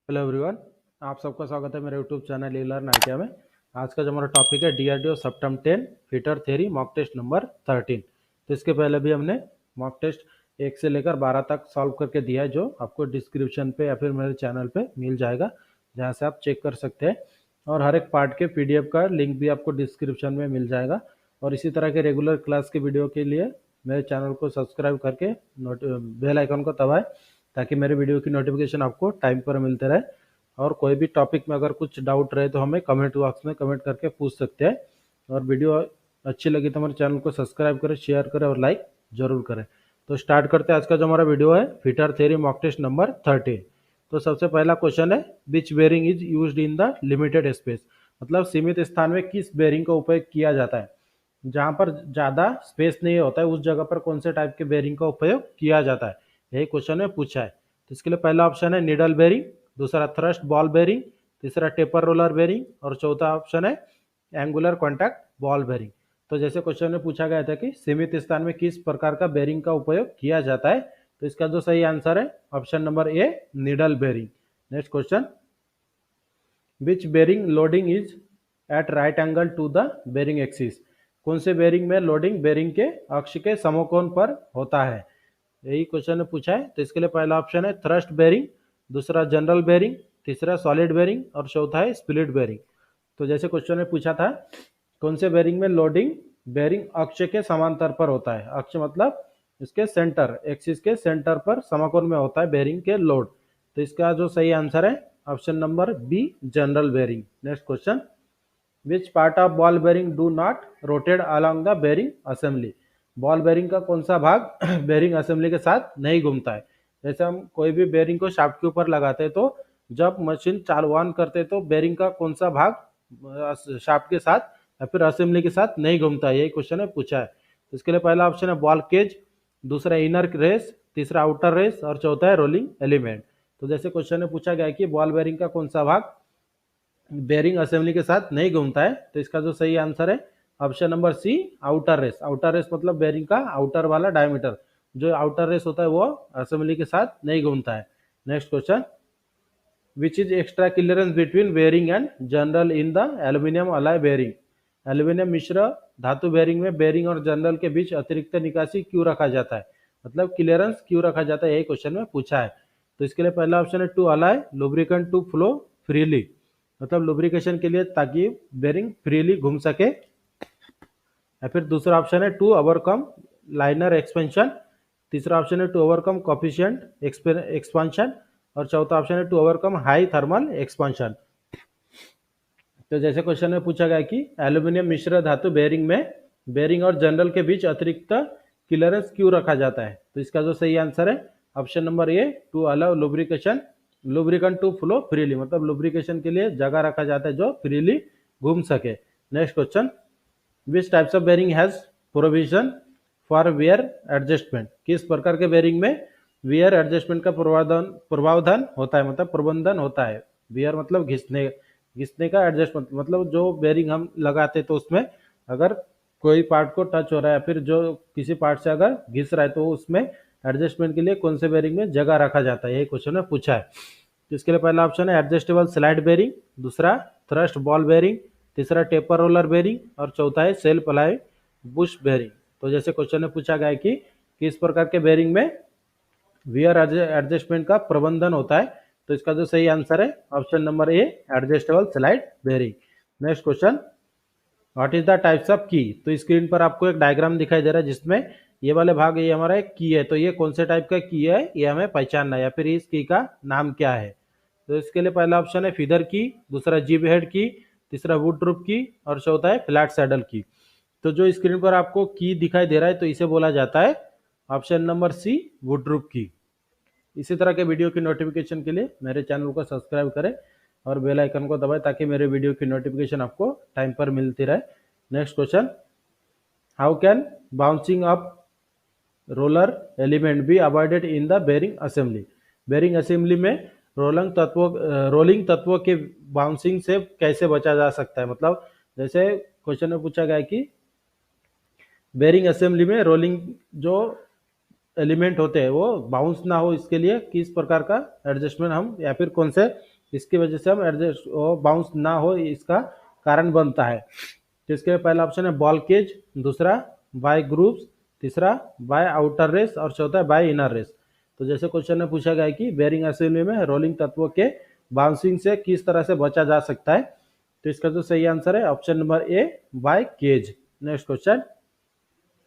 Hello everyone, आप सबका स्वागत है मेरे यूट्यूब चैनल लर्न आइडिया में। आज का जो हमारा टॉपिक है डीआरडीओ सप्टम 10 fitter theory mock test number 13। तो इसके पहले भी हमने मॉक टेस्ट 1 से लेकर 12 तक सॉल्व करके दिया है, जो आपको डिस्क्रिप्शन पे या फिर मेरे चैनल पे मिल जाएगा, जहाँ से आप चेक कर सकते हैं। और हर एक पार्ट के पीडीएफ का लिंक भी आपको डिस्क्रिप्शन में मिल जाएगा। और इसी तरह के रेगुलर क्लास के वीडियो के लिए मेरे चैनल को सब्सक्राइब करके बेल आइकन को दबाएं, ताकि मेरे वीडियो की नोटिफिकेशन आपको टाइम पर मिलते रहे। और कोई भी टॉपिक में अगर कुछ डाउट रहे तो हमें कमेंट बॉक्स में कमेंट करके पूछ सकते हैं। और वीडियो अच्छी लगी तो हमारे चैनल को सब्सक्राइब करें, शेयर करें और लाइक जरूर करें। तो स्टार्ट करते हैं आज का जो हमारा वीडियो है, fitter theory mock test number 13। तो सबसे पहला क्वेश्चन है, which bearing is used in the limited space. मतलब सीमित स्थान में किस बेरिंग का उपयोग किया जाता है। जहां पर ज्यादा स्पेस नहीं होता है उस जगह पर कौन से टाइप के बेरिंग का उपयोग किया जाता है, यही क्वेश्चन में पूछा है। तो इसके लिए पहला ऑप्शन है निडल बेरिंग, दूसरा थ्रस्ट बॉल बेरिंग, तीसरा टेपर रोलर बेरिंग और चौथा ऑप्शन है एंगुलर कॉन्टैक्ट बॉल बेरिंग। तो जैसे क्वेश्चन में पूछा गया था कि सीमित स्थान में किस प्रकार का बेरिंग का उपयोग किया जाता है, तो इसका जो सही आंसर है option number A, needle bearing. Next question, which bearing loading is at right angle to the bearing axis. कौन से बेरिंग में लोडिंग बेरिंग के अक्ष के समकोण पर होता है, यही क्वेश्चन ने पूछा है। तो इसके लिए पहला ऑप्शन है थ्रस्ट बेरिंग, दूसरा जनरल बेरिंग, तीसरा सॉलिड बेरिंग और चौथा है स्प्लिट बेरिंग। तो जैसे क्वेश्चन में पूछा था, कौन से बेरिंग में लोडिंग बेरिंग अक्ष के समांतर पर होता है। अक्ष मतलब इसके सेंटर, एक्सिस के सेंटर पर समकोण में होता है बेरिंग के लोड। तो इसका जो सही आंसर है option number B, journal bearing. Next question, which part of ball bearing do not rotate along the bearing assembly. Ball bearing का कौन सा भाग बेरिंग असेंबली के साथ नहीं घूमता है। जैसे हम कोई भी बेरिंग को शाफ्ट के ऊपर लगाते हैं, तो जब मशीन चालू ऑन करते हैं तो बेरिंग का कौन सा भाग शाफ्ट के साथ या फिर असेंबली के साथ नहीं घूमता है, यही क्वेश्चन है पूछा है। तो इसके लिए पहला ऑप्शन है बॉल केज, दूसरा इनर रेस, तीसरा आउटर रेस और चौथा है रोलिंग एलिमेंट। तो जैसे क्वेश्चन में पूछा गया कि बॉल बेरिंग का कौन सा भाग बेरिंग असेंबली के साथ नहीं घूमता है, तो इसका जो सही आंसर है option number C, outer race. Outer race मतलब बेरिंग का आउटर वाला डायमीटर, जो आउटर रेस होता है वो असेंबली के साथ नहीं घूमता है। Next question, which is extra clearance between bearing and journal in the aluminium alloy bearing. Aluminium मिश्र धातु बेरिंग में बेरिंग और जनरल के बीच अतिरिक्त निकासी क्यों रखा जाता है, मतलब क्लियरेंस क्यों रखा जाता है, यही क्वेश्चन में पूछा है। तो इसके लिए पहला ऑप्शन है to allow lubricant to flow freely, मतलब लुब्रिकेशन के लिए ताकि बेरिंग फ्रीली घूम सके। या फिर दूसरा ऑप्शन है टू ओवरकम लाइनर एक्सपेंशन, तीसरा ऑप्शन है टू ओवरकम कॉफिशिएंट एक्सपांशन और चौथा ऑप्शन है to overcome high thermal expansion. तो जैसे क्वेश्चन में पूछा गया कि एल्यूमिनियम मिश्र धातु बेरिंग में बेरिंग और जनरल के बीच अतिरिक्त क्लियरेंस क्यों रखा जाता है, तो इसका जो सही आंसर है option number A, to allow lubrication lubricant to flow freely, मतलब लुब्रिकेशन के लिए जगह रखा जाता है जो फ्रीली घूम सके। Next question, which types of bearing has provision for wear adjustment. किस प्रकार के बेरिंग में वियर एडजस्टमेंट का प्रावधान होता है, मतलब प्रबंधन होता है। वियर मतलब घिसने घिसने का, एडजस्टमेंट मतलब जो बेरिंग हम लगाते तो उसमें अगर कोई पार्ट को टच हो रहा है या फिर जो किसी पार्ट से अगर घिस रहा है तो उसमें एडजस्टमेंट के लिए कौन से बेरिंग में जगह रखा जाता है, यही क्वेश्चन में पूछा है। तो इसके लिए पहला ऑप्शन है एडजस्टेबल स्लाइड बेरिंग, दूसरा थ्रस्ट बॉल बेरिंग, तीसरा टेपर रोलर बेरिंग और चौथा है सेल्फ अलाइ बुश बेरिंग। तो जैसे क्वेश्चन में पूछा गया है कि किस प्रकार के बेरिंग में वियर एडजस्टमेंट का प्रबंधन होता है, तो इसका जो सही आंसर है option number A, adjustable slide bearing. Next question, what is the types of key. तो स्क्रीन पर आपको एक डायग्राम दिखाई दे रहा है जिसमें ये वाले भाग, ये हमारा एक की है, तो ये कौन से टाइप का की है ये हमें पहचानना है, या फिर इस की का नाम क्या है। तो इसके लिए पहला ऑप्शन है फीदर की, दूसरा जिब हेड की, तीसरा वुड ट्रूप की और चौथा है फ्लैट सैडल की। तो जो स्क्रीन पर आपको की दिखाई दे रहा है तो इसे बोला जाता है option number C, Woodruff key. इसी तरह के वीडियो की नोटिफिकेशन के लिए मेरे चैनल को सब्सक्राइब करें और बेल आइकन को दबाएं, ताकि मेरे वीडियो की नोटिफिकेशन आपको टाइम पर मिलती रहे। Next question, how can bouncing up roller element be avoided in the bearing assembly. Bearing assembly में रोलिंग तत्वों के बाउंसिंग से कैसे बचा जा सकता है, मतलब जैसे क्वेश्चन में पूछा गया कि बेरिंग असेंबली में रोलिंग जो एलिमेंट होते हैं वो बाउंस ना हो, इसके लिए किस प्रकार का एडजस्टमेंट हम या फिर कौन से इसकी वजह से हम एडजस्ट बाउंस ना हो इसका कारण बनता है। तो इसके लिए पहला ऑप्शन है बॉल केज, दूसरा बाय ग्रुप्स, तीसरा बाय आउटर रेस और चौथा बाय इनर रेस। तो जैसे क्वेश्चन में पूछा गया है कि बेरिंग असेंबली में रोलिंग तत्वों के बाउंसिंग से किस तरह से बचा जा सकता है, तो इसका जो सही आंसर है option number A by cage. Next question,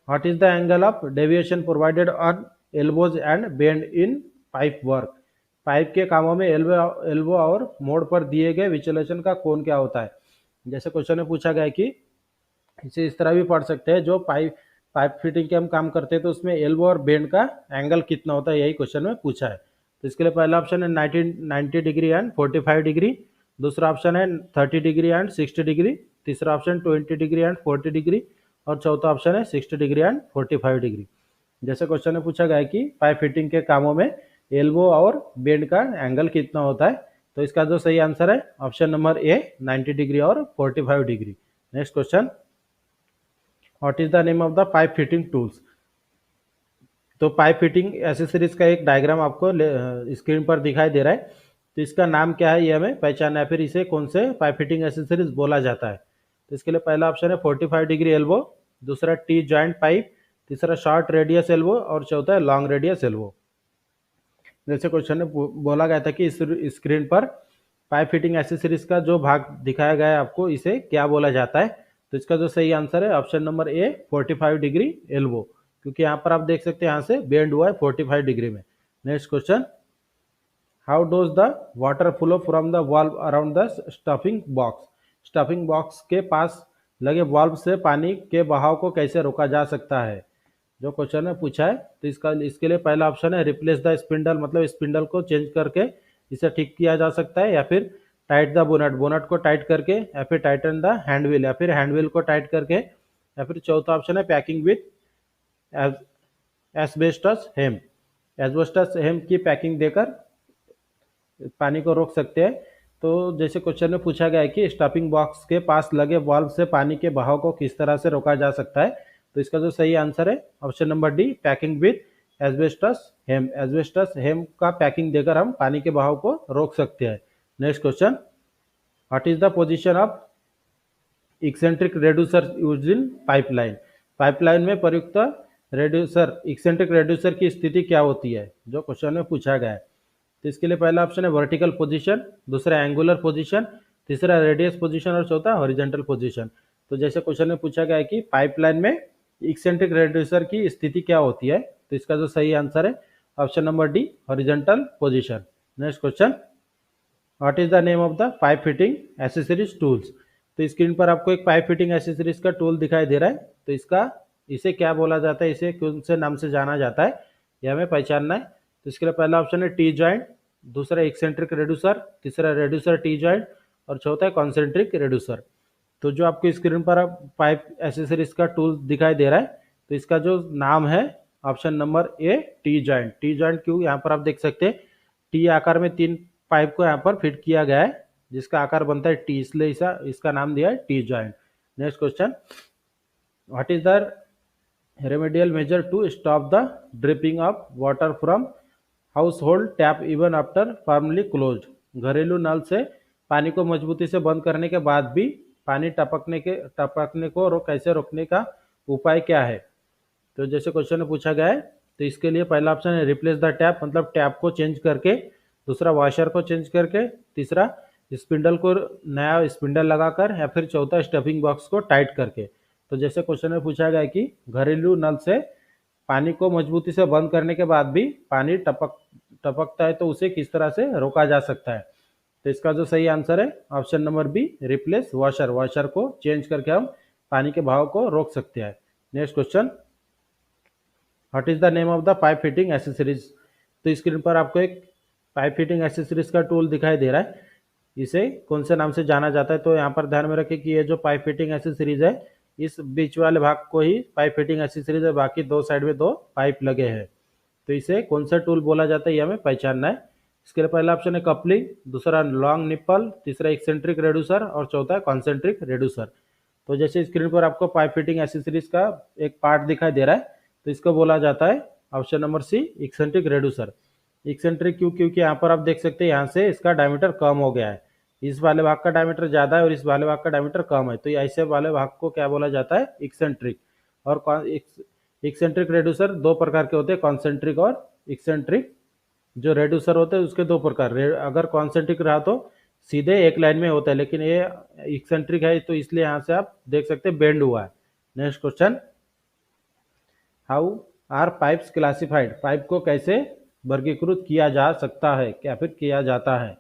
what is the angle of deviation provided on elbows and bend in pipe work. Pipe के कामों में एल्बो और मोड़ पर दिए गए विचलन का कोण क्या होता है। जैसे क्वेश्चन में पूछा गया है कि इसे इस तरह भी पढ़ सकते हैं, जो पाइप पाइप फिटिंग के हम काम करते हैं तो उसमें एल्बो और बेंड का एंगल कितना होता है, यही क्वेश्चन में पूछा है। तो इसके लिए पहला ऑप्शन है 90 डिग्री एंड 45 डिग्री, दूसरा ऑप्शन है 30 डिग्री एंड 60 डिग्री, तीसरा ऑप्शन 20 डिग्री एंड 40 डिग्री और चौथा ऑप्शन है 60 डिग्री एंड 45 डिग्री। जैसे क्वेश्चन में पूछा गया है कि पाइप फिटिंग के कामों में एल्बो और बेंड का एंगल कितना होता है, तो इसका जो सही आंसर है ऑप्शन नंबर ए 90 डिग्री और 45 degree. Next question, what is the name of the pipe fitting tools. तो पाइप फिटिंग एसेसरीज का एक डायग्राम आपको स्क्रीन पर दिखाई दे रहा है, तो इसका नाम क्या है ये हमें पहचानना है, फिर इसे कौन से पाइप फिटिंग एसेसरीज बोला जाता है। तो इसके लिए पहला ऑप्शन है 45 डिग्री एल्बो, दूसरा टी जॉइंट पाइप, तीसरा शॉर्ट रेडियस एल्बो और चौथा है लॉन्ग रेडियस एल्बो। जैसे क्वेश्चन में बोला गया था कि इस स्क्रीन पर पाइप फिटिंग एसेसरीज का जो भाग दिखाया गया है आपको इसे क्या बोला जाता है, तो इसका जो सही आंसर है ऑप्शन नंबर ए 45 डिग्री एल्बो, क्योंकि यहाँ पर आप देख सकते हैं यहाँ से बेंड हुआ है 45 डिग्री में। Next question, how dose the water flow from the valve around the stuffing box. Stuffing box के पास लगे वाल्व से पानी के बहाव को कैसे रोका जा सकता है, जो क्वेश्चन में पूछा है। तो इसके लिए पहला ऑप्शन है रिप्लेस द स्पिंडल, मतलब स्पिंडल को चेंज करके इसे ठीक किया जा सकता है, या फिर टाइट द बोनट, बोनट को टाइट करके, या फिर टाइटन द हैंडविल, या फिर हैंडविल को टाइट करके, या फिर चौथा ऑप्शन है packing with asbestos hemp, asbestos hemp की पैकिंग देकर पानी को रोक सकते हैं। तो जैसे क्वेश्चन में पूछा गया है कि स्टफिंग बॉक्स के पास लगे वाल्व से पानी के बहाव को किस तरह से रोका जा सकता है, तो इसका जो सही आंसर है option number D packing with asbestos hemp. Asbestos hemp का पैकिंग देकर हम पानी के बहाव को रोक सकते हैं। Next question, what is the position of eccentric reducer used in pipeline. Pipeline में प्रयुक्त रेड्यूसर, इक्सेंट्रिक रेड्यूसर की स्थिति क्या होती है, जो क्वेश्चन में पूछा गया है। तो इसके लिए पहला ऑप्शन है वर्टिकल पोजीशन, दूसरा एंगुलर पोजीशन, तीसरा रेडियस पोजीशन और चौथा हॉरिजॉन्टल पोजीशन। तो जैसे क्वेश्चन में पूछा गया है कि पाइपलाइन में इक्सेंट्रिक रेड्यूसर की स्थिति क्या होती है, तो इसका जो सही आंसर है option number D horizontal position. Next question, what is the name of the pipe fitting accessories tools. तो स्क्रीन पर आपको एक पाइप फिटिंग एसेसरीज का टूल दिखाई दे रहा है, तो इसे क्या बोला जाता है, इसे कौन से नाम से जाना जाता है, यह हमें पहचानना है। तो इसके लिए पहला ऑप्शन है टी जॉइंट, दूसरा एक्सेंट्रिक रेड्यूसर, तीसरा रेड्यूसर टी जॉइंट और चौथा है कॉन्सेंट्रिक रेड्यूसर। तो जो आपको स्क्रीन पर पाइप एसेसरीज का टूल दिखाई दे रहा है, तो इसका जो नाम है option number A T joint. T joint क्यों, यहाँ पर आप देख सकते हैं टी आकार में 3 पाइप को यहाँ पर फिट किया गया है जिसका आकार बनता है टी, इसलिए इसका नाम दिया है T joint. Next question, what is the remedial measure to stop the dripping of water from household tap even after firmly closed. घरेलू नल से पानी को मजबूती से बंद करने के बाद भी पानी टपकने को कैसे रोकने का उपाय क्या है। तो जैसे क्वेश्चन में पूछा गया है, तो इसके लिए पहला ऑप्शन है रिप्लेस द टैप, मतलब टैप को चेंज करके, दूसरा वॉशर को चेंज करके, तीसरा स्पिंडल को नया स्पिंडल लगाकर, या फिर चौथा स्टफिंग बॉक्स को टाइट करके। तो जैसे क्वेश्चन में पूछा गया है कि घरेलू नल से पानी को मजबूती से बंद करने के बाद भी पानी टपकता है तो उसे किस तरह से रोका जा सकता है। तो इसका जो सही आंसर है option number be replace washer, washer को चेंज करके हम पानी के बहाव को रोक सकते हैं। Next question, what is the name of the pipe fitting accessories. तो स्क्रीन पर आपको एक पाइप फिटिंग एसेसरीज का टूल दिखाई दे रहा है, इसे कौन से नाम से जाना जाता है। तो यहाँ पर ध्यान में रखें कि ये जो पाइप फिटिंग एसेसरीज है, इस बीच वाले भाग को ही पाइप फिटिंग एसेसरीज है, बाकी 2 साइड में 2 पाइप लगे हैं। तो इसे कौन सा टूल बोला जाता है ये हमें पहचानना है। इसके लिए पहला ऑप्शन है कपलिंग, दूसरा लॉन्ग निप्पल, तीसरा एक्सेंट्रिक रेड्यूसर और चौथा कॉन्सेंट्रिक रेड्यूसर। तो जैसे स्क्रीन पर आपको पाइप फिटिंग एसेसरीज का एक पार्ट दिखाई दे रहा है, तो इसको बोला जाता है option number C eccentric reducer. Eccentric क्यों? क्योंकि यहाँ पर आप देख सकते हैं यहाँ से इसका डायमीटर कम हो गया है, इस वाले भाग का डायमीटर ज़्यादा है और इस वाले भाग का डायमीटर कम है, तो ऐसे वाले भाग को क्या बोला जाता है? इक्सेंट्रिक। और इक्सेंट्रिक रेड्यूसर दो प्रकार के होते हैं, कॉन्सेंट्रिक और इक्सेंट्रिक। जो रेड्यूसर होते हैं उसके दो प्रकार, अगर कॉन्सेंट्रिक रहा तो सीधे एक लाइन में होता है, लेकिन ये इक्सेंट्रिक है तो इसलिए यहाँ से आप देख सकते हैं बेंड हुआ है। Next question, how are pipes classified? Pipe को कैसे वर्गीकृत किया जा सकता है या फिर किया जाता है?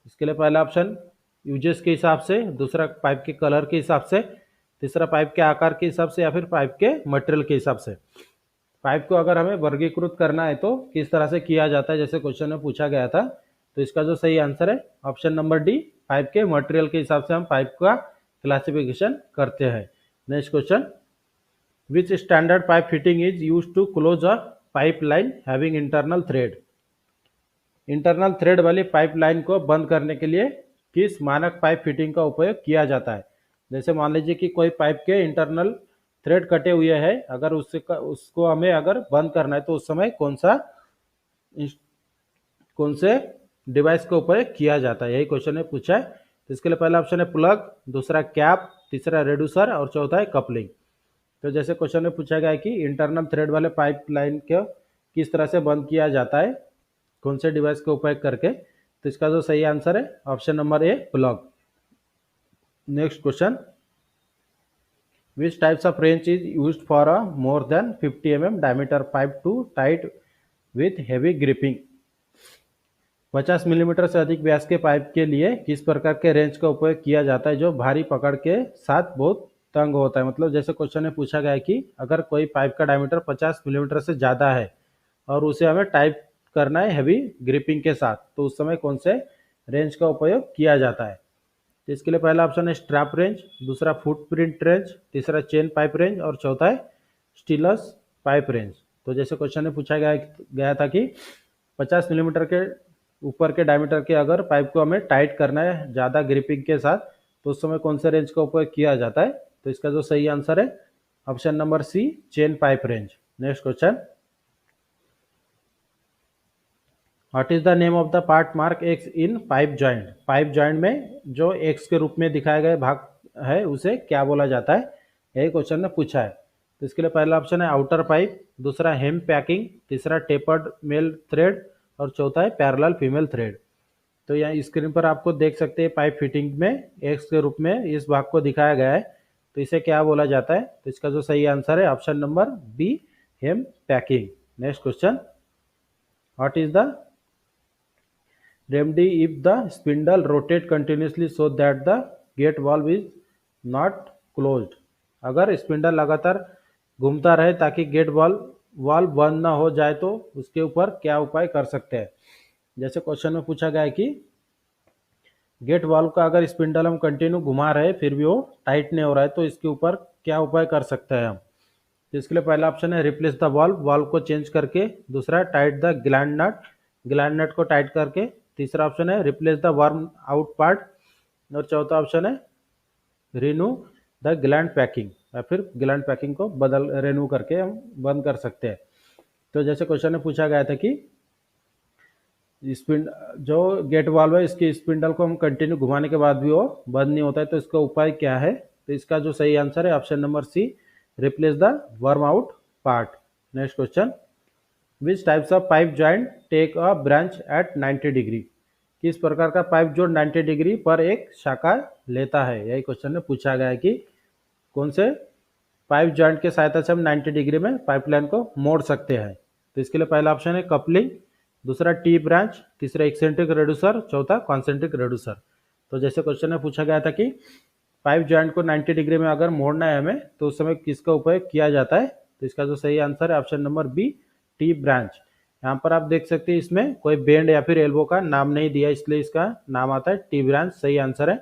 इसके लिए पहला ऑप्शन यूजेस के हिसाब से, दूसरा पाइप के कलर के हिसाब से, तीसरा पाइप के आकार के हिसाब से, या फिर पाइप के मटेरियल के हिसाब से। पाइप को अगर हमें वर्गीकृत करना है तो किस तरह से किया जाता है, जैसे क्वेश्चन में पूछा गया था, तो इसका जो सही आंसर है ऑप्शन नंबर डी, पाइप के मटेरियल के हिसाब से हम पाइप का क्लासिफिकेशन करते हैं। Next question, which standard pipe fitting is use to close a pipe line having internal thread? Internal thread वाली पाइप लाइन को बंद करने के लिए किस मानक पाइप फिटिंग का उपयोग किया जाता है? जैसे मान लीजिए कि कोई पाइप के इंटरनल थ्रेड कटे हुए हैं, अगर उसको हमें अगर बंद करना है तो उस समय कौन से डिवाइस का उपयोग किया जाता है, यही क्वेश्चन ने पूछा है। तो इसके लिए पहला ऑप्शन है प्लग, दूसरा कैप, तीसरा रेड्यूसर और चौथा है कपलिंग। तो जैसे क्वेश्चन में पूछा गया है कि इंटरनल थ्रेड वाले पाइप लाइन को किस तरह से बंद किया जाता है, कौन से डिवाइस का उपयोग करके, तो इसका जो सही आंसर है option number A, plug. Next question, which types of wrench is used for a more than 50 mm diameter pipe to tight with heavy gripping? 50 millimetre से अधिक व्यास के पाइप के लिए किस प्रकार के रेंच का उपयोग किया जाता है जो भारी पकड़ के साथ बहुत तंग होता है? मतलब जैसे क्वेश्चन में पूछा गया है कि अगर कोई पाइप का डायमीटर 50 मिलीमीटर से ज़्यादा है और उसे हमें टाइट करना है हैवी ग्रिपिंग के साथ, तो उस समय कौन से रेंच का उपयोग किया जाता है? तो इसके लिए पहला ऑप्शन है स्ट्रैप रेंज, दूसरा फुटप्रिंट रेंज, तीसरा चेन पाइप रेंज और चौथा है स्टीलस पाइप रेंज। तो जैसे क्वेश्चन में पूछा गया था कि 50 मिलीमीटर के ऊपर के डायमीटर के अगर पाइप को हमें टाइट करना है ज़्यादा ग्रिपिंग के साथ, तो उस समय कौन से रेंज का उपयोग किया जाता है? तो इसका जो सही आंसर है option number C, chain pipe wrench. Next question, what is the name of the part mark X in pipe joint? Pipe joint में जो एक्स के रूप में दिखाया गया भाग है उसे क्या बोला जाता है, यही क्वेश्चन ने पूछा है। तो इसके लिए पहला ऑप्शन है आउटर पाइप, दूसरा हेम पैकिंग, तीसरा टेपर्ड मेल थ्रेड और चौथा है पैरेलल फीमेल थ्रेड। तो यहाँ स्क्रीन पर आपको देख सकते हैं पाइप फिटिंग में एक्स के रूप में इस भाग को दिखाया गया है, तो इसे क्या बोला जाता है? तो इसका जो सही आंसर है option number B, hemp packing. Next question, what is the remedy if the spindle rotate continuously so that the gate valve is not closed? अगर स्पिंडल लगातार घूमता रहे ताकि गेट वाल्व बंद ना हो जाए तो उसके ऊपर क्या उपाय कर सकते हैं? जैसे क्वेश्चन में पूछा गया है कि गेट वाल्व का अगर स्पिंडल हम कंटिन्यू घुमा रहे फिर भी वो टाइट नहीं हो रहा है, तो इसके ऊपर क्या उपाय कर सकते हैं हम? तो इसके लिए पहला ऑप्शन है रिप्लेस द वाल्व को चेंज करके, दूसरा टाइट द ग्लैंड नट को टाइट करके, तीसरा ऑप्शन है replace the worn out part और चौथा ऑप्शन है रिन्यू द ग्लैंड पैकिंग, या फिर ग्लैंड पैकिंग को रिन्यू करके हम बंद कर सकते हैं। तो जैसे क्वेश्चन में पूछा गया था कि जो गेट वाल्व है इसकी स्पिंडल को हम कंटिन्यू घुमाने के बाद भी वो बंद नहीं होता है, तो इसका उपाय क्या है? तो इसका जो सही आंसर है option number C, replace the worn out part. Next question, which types of pipe joint take a branch at 90 degree? किस प्रकार का पाइप जोड़ 90 डिग्री पर एक शाखा लेता है, यही क्वेश्चन में पूछा गया है कि कौन से पाइप जॉइंट के सहायता से हम 90 डिग्री में पाइपलाइन को मोड़ सकते हैं? तो इसके लिए पहला ऑप्शन है कपलिंग, दूसरा टी ब्रांच, तीसरा एक्सेंट्रिक रेड्यूसर, चौथा कॉन्सेंट्रिक रेड्यूसर। तो जैसे क्वेश्चन में पूछा गया था कि पाइप जॉइंट को 90 डिग्री में अगर मोड़ना है हमें तो उस समय किसका उपयोग किया जाता है? तो इसका जो सही आंसर है option number B, T branch. यहाँ पर आप देख सकते हैं इसमें कोई बेंड या फिर एल्बो का नाम नहीं दिया, इसलिए इसका नाम आता है टी ब्रांच, सही आंसर है।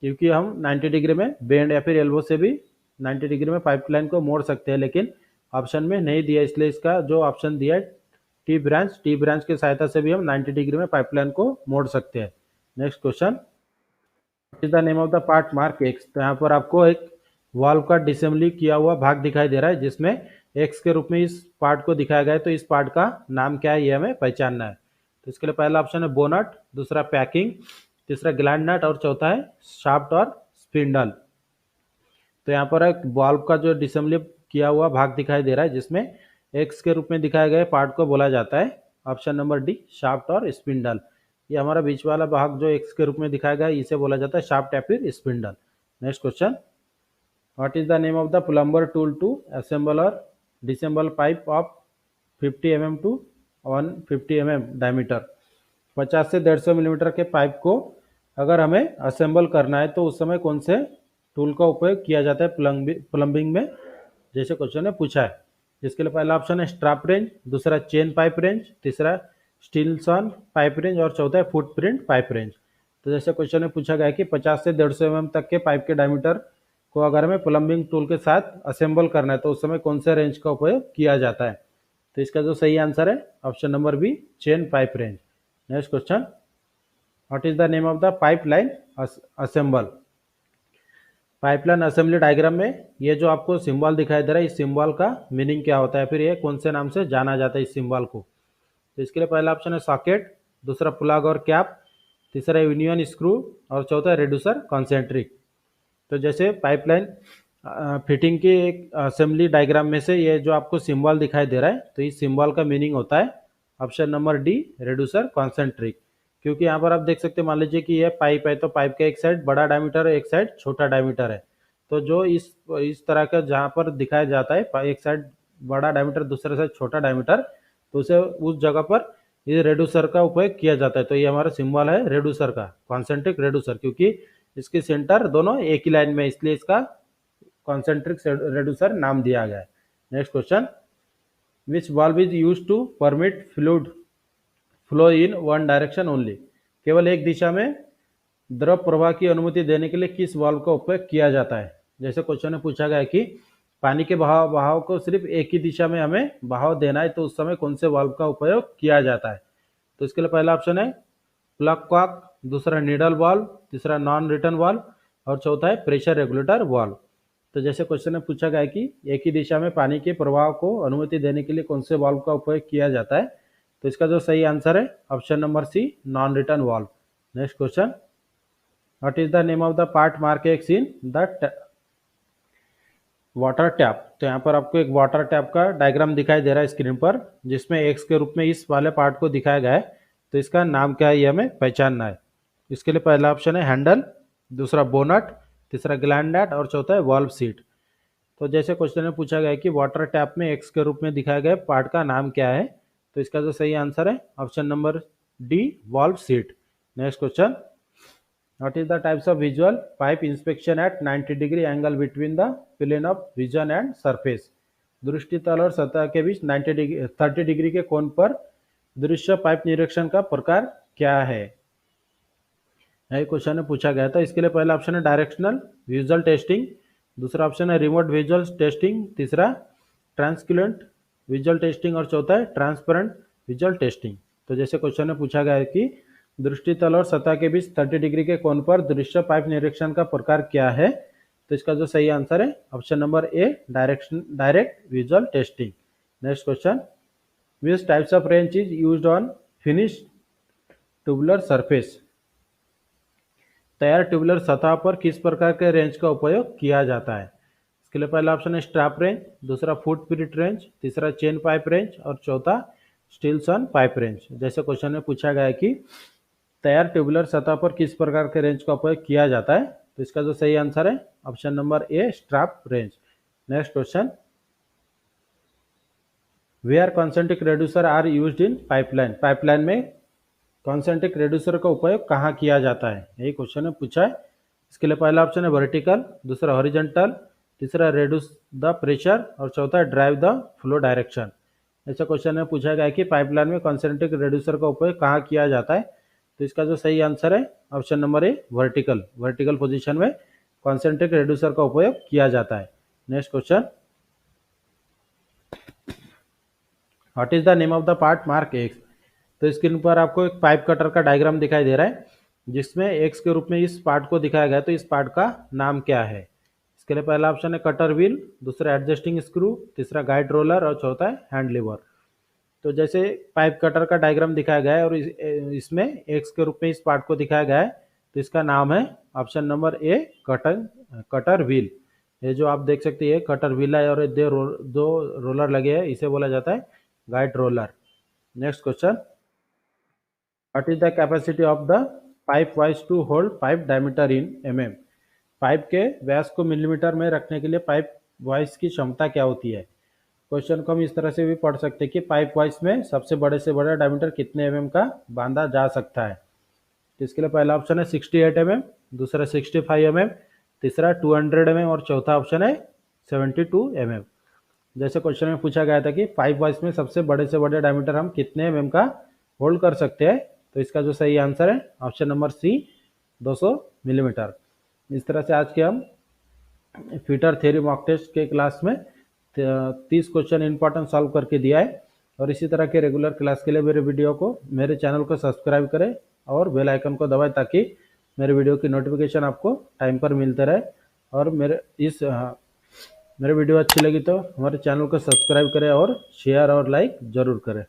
क्योंकि हम 90 डिग्री में बेंड या फिर एल्बो से भी 90 डिग्री में पाइपलाइन को मोड़ सकते हैं, लेकिन ऑप्शन में नहीं दिया, इसलिए इसका जो ऑप्शन दिया है टी ब्रांच की सहायता से भी हम 90 डिग्री में पाइपलाइन को मोड़ सकते हैं। Next question, is the name of the part mark x? तो यहाँ पर आपको एक वाल्व का डिसेंबली किया हुआ भाग दिखाई दे रहा है जिसमें एक्स के रूप में इस पार्ट को दिखाया गया है तो इस पार्ट का नाम क्या है ये हमें पहचानना है। तो इसके लिए पहला ऑप्शन है बोनट, दूसरा पैकिंग, तीसरा ग्लैंड नट और चौथा है शाफ्ट और स्पिंडल। तो यहाँ पर एक बल्ब का जो डिसेंबली किया हुआ भाग दिखाई दे रहा है जिसमें एक्स के रूप में दिखाए गए पार्ट को बोला जाता है ऑप्शन नंबर डी शाफ्ट और स्पिंडल। ये हमारा बीच वाला भाग जो एक्स के रूप में दिखाया गया है इसे बोला जाता है शाफ्ट या फिर spindle. Next question, what is the name of the plumber tool to assemble और disassemble pipe of 50 mm to 150 mm diameter. 50 से 150 मिलीमीटर के पाइप को अगर हमें असेंबल करना है तो उस समय कौन से टूल का उपयोग किया जाता है प्लम्बिंग में, जैसे क्वेश्चन ने पूछा है। जिसके लिए पहला ऑप्शन है स्ट्रैप रेंज, दूसरा चेन पाइप रेंज, तीसरा स्टीलसन पाइप रेंज और चौथा है फुटप्रिंट पाइप रेंज। तो जैसे क्वेश्चन में पूछा गया है कि 50 से 150 mm तक के पाइप के डायमीटर को अगर हमें प्लम्बिंग टूल के साथ असेंबल करना है तो उस समय कौन से रेंज का उपयोग किया जाता है। तो इसका जो सही आंसर है option number B chain pipe wrench. Next question, what is the name of the pipeline assemble. Pipeline assembly diagram में ये जो आपको सिंबल दिखाई दे रहा है इस सिंबल का मीनिंग क्या होता है, फिर ये कौन से नाम से जाना जाता है इस सिंबल को। तो इसके लिए पहला ऑप्शन है सॉकेट, दूसरा प्लग और कैप, तीसरा यूनियन स्क्रू और चौथा रेड्यूसर कॉन्सेंट्रिक। तो जैसे पाइपलाइन फिटिंग की एक असेंबली डायग्राम में से ये जो आपको सिंबल दिखाई दे रहा है तो इस सिंबल का मीनिंग होता है option number D reducer concentric. क्योंकि यहाँ पर आप देख सकते हैं, मान लीजिए कि ये पाइप है तो पाइप का एक साइड बड़ा डायमीटर है एक साइड छोटा डायमीटर है। तो जो इस तरह का जहाँ पर दिखाया जाता है एक साइड बड़ा डायमीटर दूसरे साइड छोटा डायमीटर तो उसे उस जगह पर ये रेड्यूसर का उपयोग किया जाता है। तो ये हमारा सिंबल है रेड्यूसर का, कॉन्सेंट्रिक रेड्यूसर, क्योंकि इसके सेंटर दोनों एक ही लाइन में इसलिए इसका कॉन्सेंट्रिक रेड्यूसर नाम दिया गया है। Next question, which valve is use to permit fluid flow in one direction only. केवल एक दिशा में द्रव प्रवाह की अनुमति देने के लिए किस वाल्व का उपयोग किया जाता है। जैसे क्वेश्चन में पूछा गया है कि पानी के बहाव को सिर्फ एक ही दिशा में हमें बहाव देना है तो उस समय कौन से वाल्व का उपयोग किया जाता है। तो इसके लिए पहला ऑप्शन है प्लग कॉक, दूसरा नीडल वाल्व, तीसरा नॉन रिटर्न वाल्व और चौथा है प्रेशर रेगुलेटर वाल्व। तो जैसे क्वेश्चन में पूछा गया है कि एक ही दिशा में पानी के प्रवाह को अनुमति देने के लिए कौन से वाल्व का उपयोग किया जाता है तो इसका जो सही आंसर है option number C non return valve. Next question, what is the name of the part mark X in the water tap. तो यहाँ पर आपको एक वाटर टैप का डायग्राम दिखाई दे रहा है स्क्रीन पर जिसमें एक्स के रूप में इस वाले पार्ट को दिखाया गया है तो इसका नाम क्या है ये हमें पहचानना है। इसके लिए पहला ऑप्शन है हैंडल, दूसरा बोनट, तीसरा ग्लैंड नट और चौथा है वाल्व सीट। तो जैसे क्वेश्चन में पूछा गया है कि वाटर टैप में एक्स के रूप में दिखाया गया पार्ट का नाम क्या है तो इसका जो सही आंसर है option number D valve seat. Next question, what is the types of visual pipe inspection at 90 degree angle between the plane of vision and surface. दृष्टि तल और सतह के बीच 30 डिग्री के कोण पर दृश्य पाइप निरीक्षण का प्रकार क्या है, यही क्वेश्चन में पूछा गया था। इसके लिए पहला ऑप्शन है डायरेक्शनल विजुअल टेस्टिंग, दूसरा ऑप्शन है रिमोट विजुअल टेस्टिंग, तीसरा ट्रांसक्यूलेंट विजुअल टेस्टिंग और चौथा है ट्रांसपेरेंट विजुअल टेस्टिंग। तो जैसे क्वेश्चन में पूछा गया है कि दृष्टि तल और सतह के बीच 30 डिग्री के कोण पर दृश्य पाइप निरीक्षण का प्रकार क्या है तो इसका जो सही आंसर है option number A direct visual testing. Next question, which types of wrench is used on finish tubular surface. तैयार ट्यूबुलर सतह पर किस प्रकार के रेंच का उपयोग किया जाता है। इसके लिए पहला ऑप्शन है स्ट्रैप रेंच, दूसरा फुट प्रिंट रेंच, तीसरा चेन पाइप रेंच और चौथा स्टीलसन पाइप रेंच। जैसे क्वेश्चन में पूछा गया है कि तैयार ट्यूबुलर सतह पर किस प्रकार के रेंच का उपयोग किया जाता है तो इसका जो सही आंसर है option number A strap wrench. Next question, where concentric reducer are used in pipeline. Pipeline में कॉन्सेंट्रिक रेड्यूसर का उपयोग कहाँ किया जाता है, यही क्वेश्चन में पूछा है। इसके लिए पहला ऑप्शन है वर्टिकल, दूसरा हॉरिजॉन्टल, तीसरा रेड्यूस द प्रेशर और चौथा ड्राइव द फ्लो डायरेक्शन। ऐसा क्वेश्चन में पूछा गया है कि पाइपलाइन में कॉन्सेंट्रिक रेड्यूसर का उपयोग कहाँ किया जाता है तो इसका जो सही आंसर है ऑप्शन नंबर ए वर्टिकल पोजीशन में कॉन्सेंट्रिक रेड्यूसर का उपयोग किया जाता है। Next question, what is the name of the part mark x. तो स्क्रीन पर आपको एक पाइप कटर का डायग्राम दिखाई दे रहा है जिसमें एक्स के रूप में इस पार्ट को दिखाया गया है तो इस पार्ट का नाम क्या है। इसके लिए पहला ऑप्शन है कटर व्हील, दूसरा एडजस्टिंग स्क्रू, तीसरा गाइड रोलर और चौथा है हैंड लीवर। तो जैसे पाइप कटर का डायग्राम दिखाया गया है और इसमें एक्स के रूप में इस पार्ट को दिखाया गया है, तो इसका नाम है ऑप्शन नंबर ए कटर व्हील। ये जो आप देख सकते हैं कटर व्हील है और दो रोलर लगे हैं, इसे बोला जाता है guide roller. Next question, what is the capacity of the pipe vise to hold pipe diameter in mm? पाइप के व्यास को मिलीमीटर में रखने के लिए पाइप वाइज की क्षमता क्या होती है? क्वेश्चन को हम इस तरह से भी पढ़ सकते हैं कि पाइप वाइज में सबसे बड़े से बड़ा डायमीटर कितने mm का बांधा जा सकता है। तो इसके लिए पहला ऑप्शन है 68 mm, दूसरा 65 mm, तीसरा 200 mm और चौथा ऑप्शन है 72 mm। जैसे क्वेश्चन में पूछा गया था कि पाइप वाइज में सबसे बड़े से बड़े डायमीटर हम कितने mm का होल्ड कर सकते हैं, तो इसका जो सही आंसर है ऑप्शन नंबर सी 200 मिलीमीटर। इस तरह से आज के हम फीटर थ्योरी मॉक टेस्ट के क्लास में 30 क्वेश्चन इंपॉर्टेंट सॉल्व करके दिया है। और इसी तरह के रेगुलर क्लास के लिए मेरे चैनल को सब्सक्राइब करें और बेल आइकन को दबाएं ताकि मेरे वीडियो की नोटिफिकेशन आपको टाइम पर मिलते रहे। और मेरे वीडियो अच्छी लगी तो हमारे चैनल को सब्सक्राइब करें और शेयर और लाइक ज़रूर करें।